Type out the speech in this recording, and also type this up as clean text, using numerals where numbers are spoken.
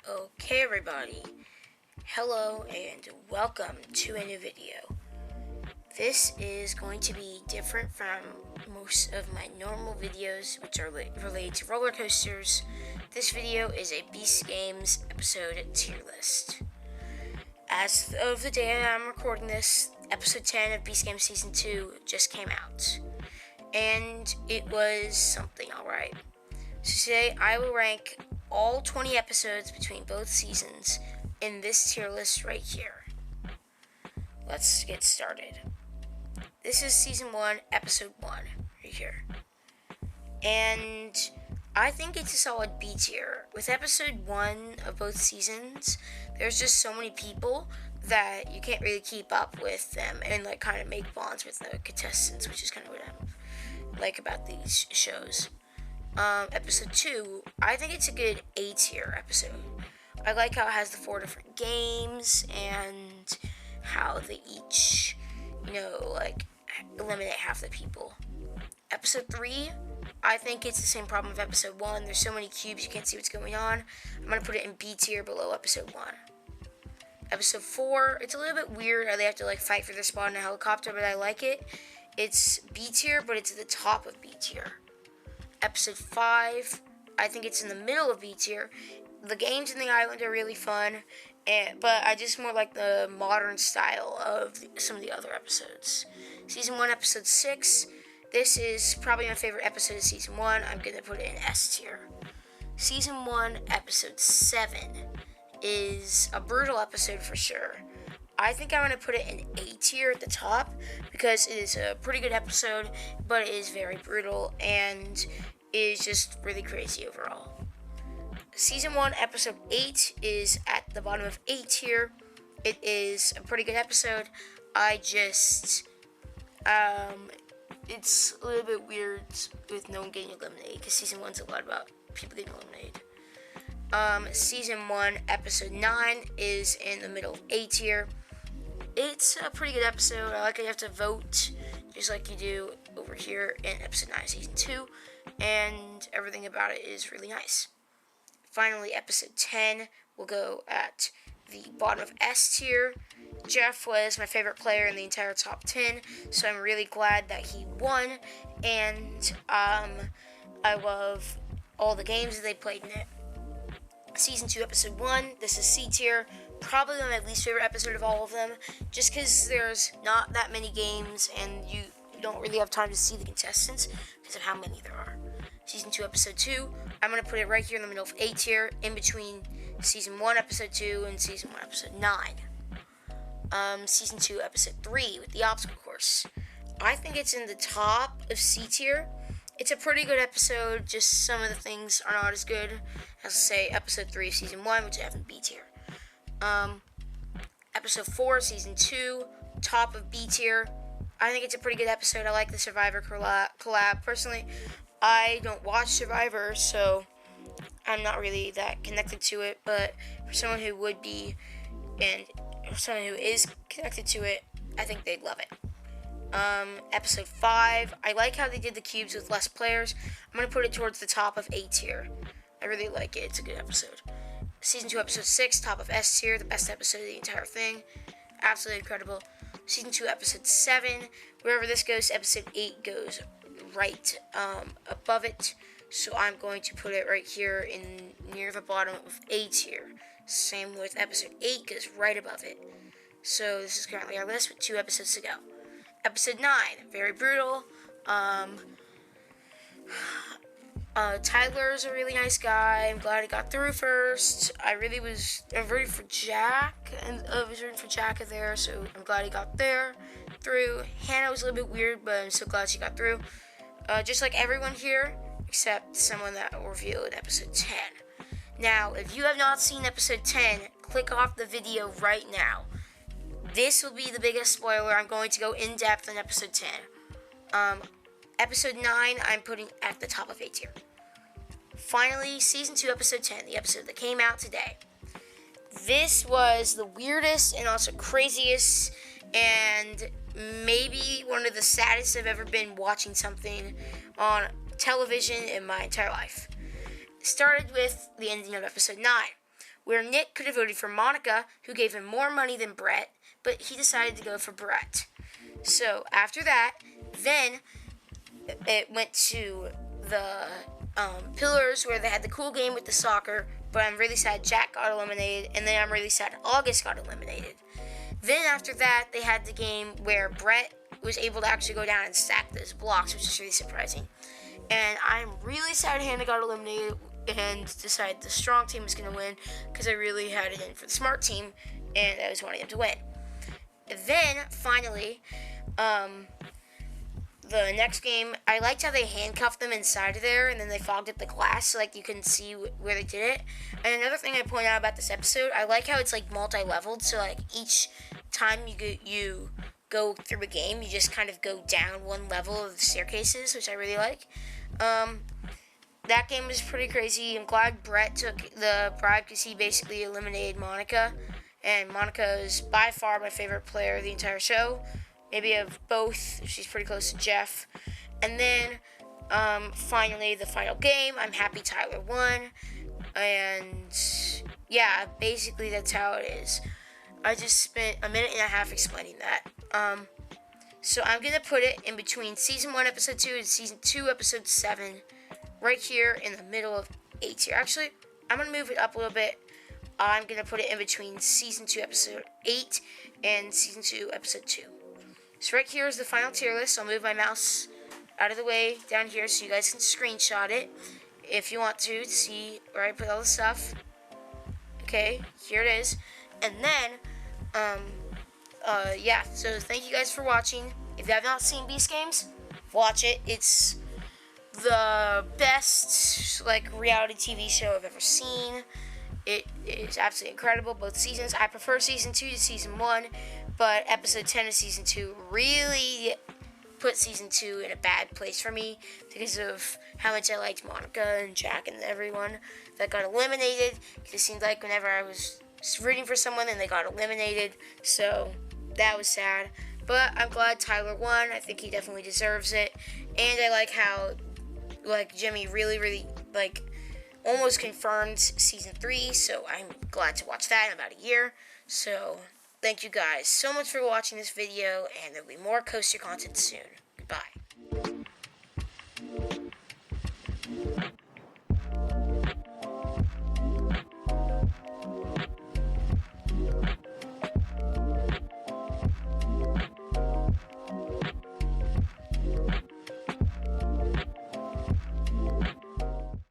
Okay, everybody. Hello and welcome to a new video. This is going to be different from most of my normal videos, which are related to roller coasters. This video is a Beast Games episode tier list. As of the day I'm recording this, episode 10 of Beast Games Season 2 just came out. And it was something alright. So today I will rank all 20 episodes between both seasons in this tier list right here. Let's get started. This is Season 1, Episode 1, right here. And I think it's a solid B tier. With Episode 1 of both seasons, there's just so many people that you can't really keep up with them and kind of make bonds with the contestants, which is kind of what I like about these shows. Episode 2, I think it's a good A tier episode. I like how it has the 4 different games and how they each, eliminate half the people. Episode 3, I think it's the same problem with Episode 1. There's so many cubes you can't see what's going on. I'm going to put it in B tier below Episode 1. Episode 4, it's a little bit weird how they have to fight for their spot in a helicopter, but I like it. It's B tier, but it's at the top of B tier. Episode 5, I think it's in the middle of B tier. The games in the island are really fun, but I just more like the modern style of some of the other episodes. Season 1, Episode 6, this is probably my favorite episode of Season 1. I'm going to put it in S tier. Season 1, Episode 7 is a brutal episode for sure. I think I'm going to put it in A tier at the top because it is a pretty good episode, but it is very brutal and is just really crazy overall. Season 1, Episode 8 is at the bottom of A tier. It is a pretty good episode. It's a little bit weird with no one getting eliminated because Season 1's a lot about people getting eliminated. Season 1, Episode 9 is in the middle of A tier. It's a pretty good episode. I like how you have to vote, just like you do over here in Episode 9, Season 2, and everything about it is really nice. Finally, Episode 10 will go at the bottom of S tier. Jeff was my favorite player in the entire top 10, so I'm really glad that he won, and I love all the games that they played in it. Season 2, Episode 1, this is C tier. Probably my least favorite episode of all of them, just because there's not that many games and you don't really have time to see the contestants because of how many there are. Season 2, Episode 2, I'm going to put it right here in the middle of A tier, in between Season 1, Episode 2, and Season 1, Episode 9. Season 2, Episode 3, with the obstacle course. I think it's in the top of C tier. It's a pretty good episode, just some of the things are not as good as, say, Episode 3 of Season 1, which I have in B tier. Episode 4, Season 2, top of B tier. I think it's a pretty good episode. I like the Survivor collab. Personally, I don't watch Survivor, so I'm not really that connected to it, but for someone who would be, and someone who is connected to it, I think they'd love it. Episode 5, I like how they did the cubes with less players. I'm going to put it towards the top of A tier. I really like it. It's a good episode. Season 2, Episode 6, top of S tier, the best episode of the entire thing. Absolutely incredible. Season 2, Episode 7, wherever this goes, Episode 8 goes right above it. So I'm going to put it right here near the bottom of A tier. Same with Episode 8, goes right above it. So this is currently our list with 2 episodes to go. Episode 9, very brutal. Tyler's a really nice guy. I'm glad he got through first. I'm rooting for Jack, and I was rooting for Jack there, so I'm glad he got through. Hannah was a little bit weird, but I'm so glad she got through. Just like everyone here, except someone that will reveal in Episode 10. Now, if you have not seen Episode 10, click off the video right now. This will be the biggest spoiler. I'm going to go in depth on Episode 10. Episode 9, I'm putting at the top of A tier. Finally, Season 2, Episode 10, the episode that came out today. This was the weirdest and also craziest and maybe one of the saddest I've ever been watching something on television in my entire life. It started with the ending of Episode 9, where Nick could have voted for Monica, who gave him more money than Brett, but he decided to go for Brett. So after that, then it went to the Pillars, where they had the cool game with the soccer, but I'm really sad Jack got eliminated, and then I'm really sad August got eliminated. Then after that, they had the game where Brett was able to actually go down and stack those blocks, which is really surprising. And I'm really sad Hannah got eliminated and decided the strong team was going to win, because I really had it in for the smart team, and I was wanting them to win. Then, finally, the next game, I liked how they handcuffed them inside of there, and then they fogged up the glass so you couldn't see where they did it. And another thing I point out about this episode, I like how it's multi-leveled, so each time you go through a game, you just kind of go down one level of the staircases, which I really like. That game was pretty crazy. I'm glad Brett took the bribe, because he basically eliminated Monica, and Monica is by far my favorite player of the entire show. Maybe of both. She's pretty close to Jeff. And then, finally, the final game. I'm happy Tyler won. And, yeah, basically that's how it is. I just spent a minute and a half explaining that. So I'm going to put it in between Season 1, Episode 2, and Season 2, Episode 7. Right here in the middle of A tier. Actually, I'm going to move it up a little bit. I'm going to put it in between Season 2, Episode 8, and Season 2, Episode 2. So right here is the final tier list. I'll move my mouse out of the way down here so you guys can screenshot it if you want to see where I put all the stuff. Okay, here it is. And then, yeah, so thank you guys for watching. If you have not seen Beast Games, watch it. It's the best, reality TV show I've ever seen. It is absolutely incredible, both seasons. I prefer Season 2 to Season 1, but Episode 10 of Season 2 really put Season 2 in a bad place for me because of how much I liked Monica and Jack and everyone that got eliminated. It seemed like whenever I was rooting for someone, then they got eliminated, so that was sad. But I'm glad Tyler won. I think he definitely deserves it. And I like how, Jimmy really, almost confirmed Season 3, so I'm glad to watch that in about a year. So, thank you guys so much for watching this video, and there'll be more Coaster content soon.